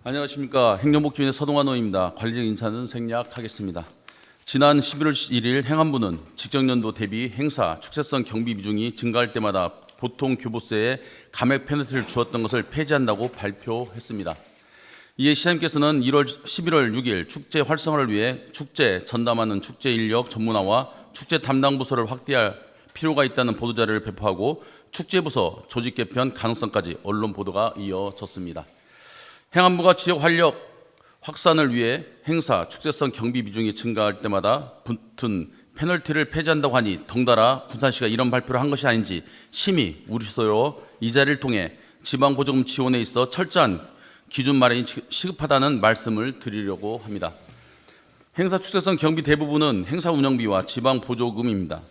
안녕하십니까. 행정복지위의 서동환 의원입니다. 관리적 인사는 생략하겠습니다. 지난 11월 1일 행안부는 직전년도 대비 행사, 축제성 경비 비중이 증가할 때마다 보통 교부세에 감액 페널티를 주었던 것을 폐지한다고 발표했습니다. 이에 시장님께서는 11월 6일 축제 활성화를 위해 축제 전담하는 축제 인력 전문화와 축제 담당 부서를 확대할 필요가 있다는 보도자료를 배포하고 축제부서 조직 개편 가능성까지 언론 보도가 이어졌습니다. 행안부가 지역 활력 확산을 위해 행사, 축제성 경비 비중이 증가할 때마다 붙은 페널티를 폐지한다고 하니 덩달아 군산시가 이런 발표를 한 것이 아닌지 심히 우려스러워 이 자리를 통해 지방보조금 지원에 있어 철저한 기준 마련이 시급하다는 말씀을 드리려고 합니다. 행사 축제성 경비 대부분은 행사 운영비와 지방보조금입니다.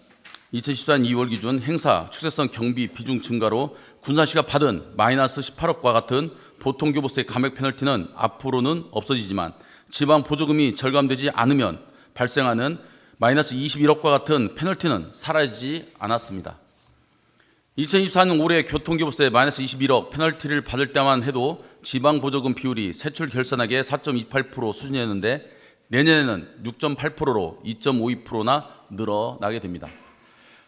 2014년 2월 기준 행사 축제성 경비 비중 증가로 군산시가 받은 마이너스 18억과 같은 보통교부세 감액 페널티는 앞으로는 없어지지만 지방 보조금이 절감되지 않으면 발생하는 마이너스 21억과 같은 페널티는 사라지지 않았습니다. 2024년 올해 교통교부세 마이너스 21억 페널티를 받을 때만 해도 지방 보조금 비율이 세출 결산액의 4.28% 수준이었는데 내년에는 6.8%로 2.52%나 늘어나게 됩니다.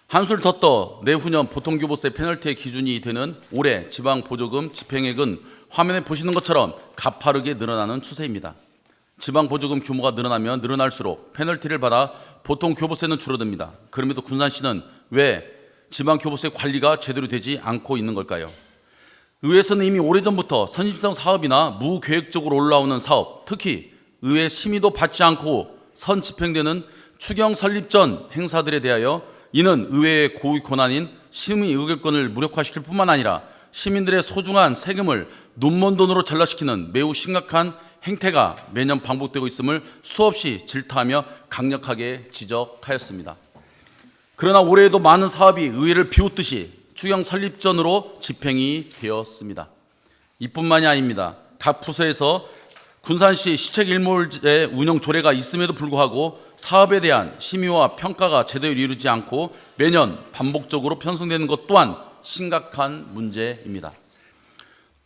한술 더 떠 내후년 보통교부세 페널티의 기준이 되는 올해 지방보조금 집행액은 화면에 보시는 것처럼 가파르게 늘어나는 추세입니다. 지방보조금 규모가 늘어나면 늘어날수록 페널티를 받아 보통교부세는 줄어듭니다. 그럼에도 군산시는 왜 지방교부세 관리가 제대로 되지 않고 있는 걸까요? 의회에서는 이미 오래전부터 선심성 사업이나 무계획적으로 올라오는 사업, 특히 의회 심의도 받지 않고 선집행되는 추경 설립 전 행사들에 대하여 이는 의회의 고유 권한인 심의 의결권을 무력화시킬 뿐만 아니라 시민들의 소중한 세금을 눈먼 돈으로 전락시키는 매우 심각한 행태가 매년 반복되고 있음을 수없이 질타하며 강력하게 지적하였습니다. 그러나 올해에도 많은 사업이 의회를 비웃듯이 추경 설립 전으로 집행이 되었습니다. 이뿐만이 아닙니다. 각 부서에서 군산시 시책 일몰제 운영 조례가 있음에도 불구하고 사업에 대한 심의와 평가가 제대로 이루어지지 않고 매년 반복적으로 편성되는 것 또한 심각한 문제입니다.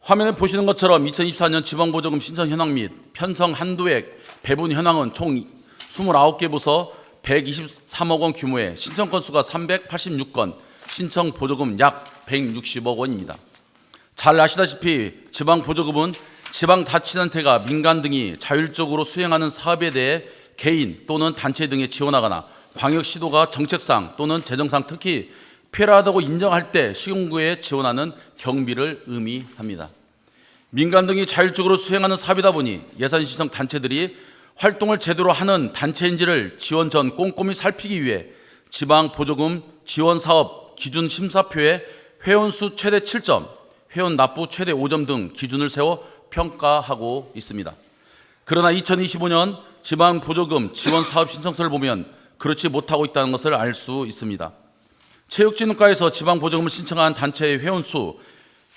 화면에 보시는 것처럼 2024년 지방보조금 신청 현황 및 편성 한도액 배분 현황은 총 29개 부서 123억 원 규모의 신청 건수가 386건, 신청 보조금 약 160억 원입니다. 잘 아시다시피 지방보조금은 지방자치단체가 민간 등이 자율적으로 수행하는 사업에 대해 개인 또는 단체 등에 지원하거나 광역시도가 정책상 또는 재정상 특히 필요하다고 인정할 때 시군구에 지원하는 경비를 의미합니다. 민간 등이 자율적으로 수행하는 사업이다 보니 예산 신청 단체들이 활동을 제대로 하는 단체인지를 지원 전 꼼꼼히 살피기 위해 지방보조금 지원사업 기준 심사표에 회원수 최대 7점, 회원 납부 최대 5점 등 기준을 세워 평가하고 있습니다. 그러나 2025년 지방보조금 지원사업 신청서를 보면 그렇지 못하고 있다는 것을 알 수 있습니다. 체육진흥과에서 지방보조금을 신청한 단체의 회원수,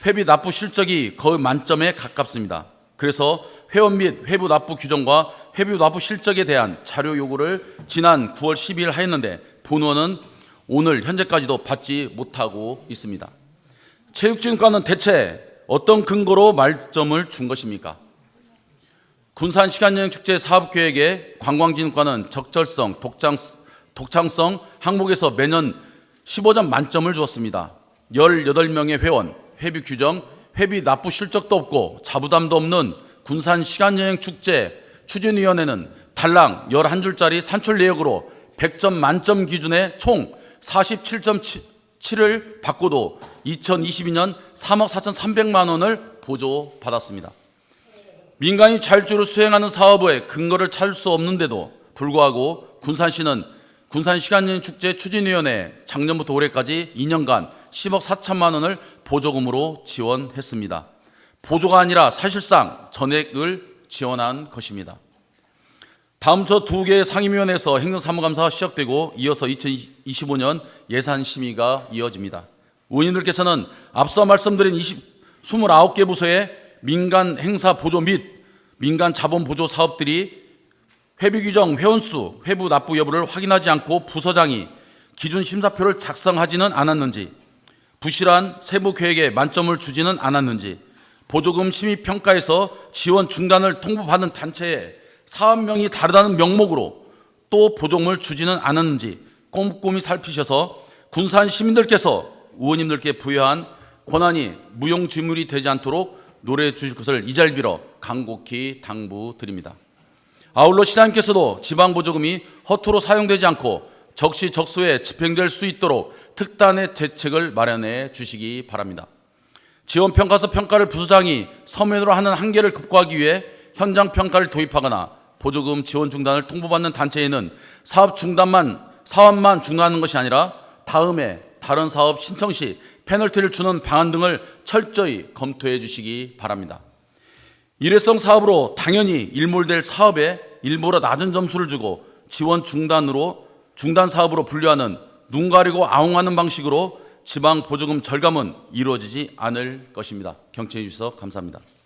회비 납부 실적이 거의 만점에 가깝습니다. 그래서 회원 및 회부 납부 규정과 회비 납부 실적에 대한 자료 요구를 지난 9월 12일 하였는데 본원은 오늘 현재까지도 받지 못하고 있습니다. 체육진흥과는 대체 어떤 근거로 말점을 준 것입니까? 군산시간여행축제 사업계획에 관광진흥과는 적절성, 독창성 항목에서 매년 15점 만점을 주었습니다. 18명의 회원, 회비 규정, 회비 납부 실적도 없고 자부담도 없는 군산시간여행축제 추진위원회는 달랑 11줄짜리 산출 내역으로 100점 만점 기준에 총 47.7을 받고도 2022년 3억 4,300만 원을 보조받았습니다. 민간이 자율적으로 수행하는 사업의 근거를 찾을 수 없는데도 불구하고 군산시는 군산시간여행축제 추진위원회에 작년부터 올해까지 2년간 10억 4천만 원을 보조금으로 지원했습니다. 보조가 아니라 사실상 전액을 지원한 것입니다. 다음 주 2개의 상임위원회에서 행정사무감사가 시작되고 이어서 2025년 예산심의가 이어집니다. 의원님들께서는 앞서 말씀드린 29개 부서의 민간 행사 보조 및 민간 자본 보조 사업들이 회비 규정, 회원수, 회부 납부 여부를 확인하지 않고 부서장이 기준 심사표를 작성하지는 않았는지, 부실한 세부 계획에 만점을 주지는 않았는지, 보조금 심의평가에서 지원 중단을 통보받은 단체에 사업명이 다르다는 명목으로 또 보조금을 주지는 않았는지 꼼꼼히 살피셔서 군산 시민들께서 의원님들께 부여한 권한이 무용지물이 되지 않도록 노력해 주실 것을 이 자리를 빌어 간곡히 당부드립니다. 아울러 시장님께서도 지방보조금이 허투루 사용되지 않고 적시적소에 집행될 수 있도록 특단의 대책을 마련해 주시기 바랍니다. 지원평가서 평가를 부서장이 서면으로 하는 한계를 극복하기 위해 현장평가를 도입하거나 보조금 지원 중단을 통보받는 단체에는 사업만 중단하는 것이 아니라 다음에 다른 사업 신청 시 페널티를 주는 방안 등을 철저히 검토해 주시기 바랍니다. 일회성 사업으로 당연히 일몰될 사업에 일부러 낮은 점수를 주고 지원 중단 사업으로 분류하는 눈 가리고 아웅하는 방식으로 지방 보조금 절감은 이루어지지 않을 것입니다. 경청해 주셔서 감사합니다.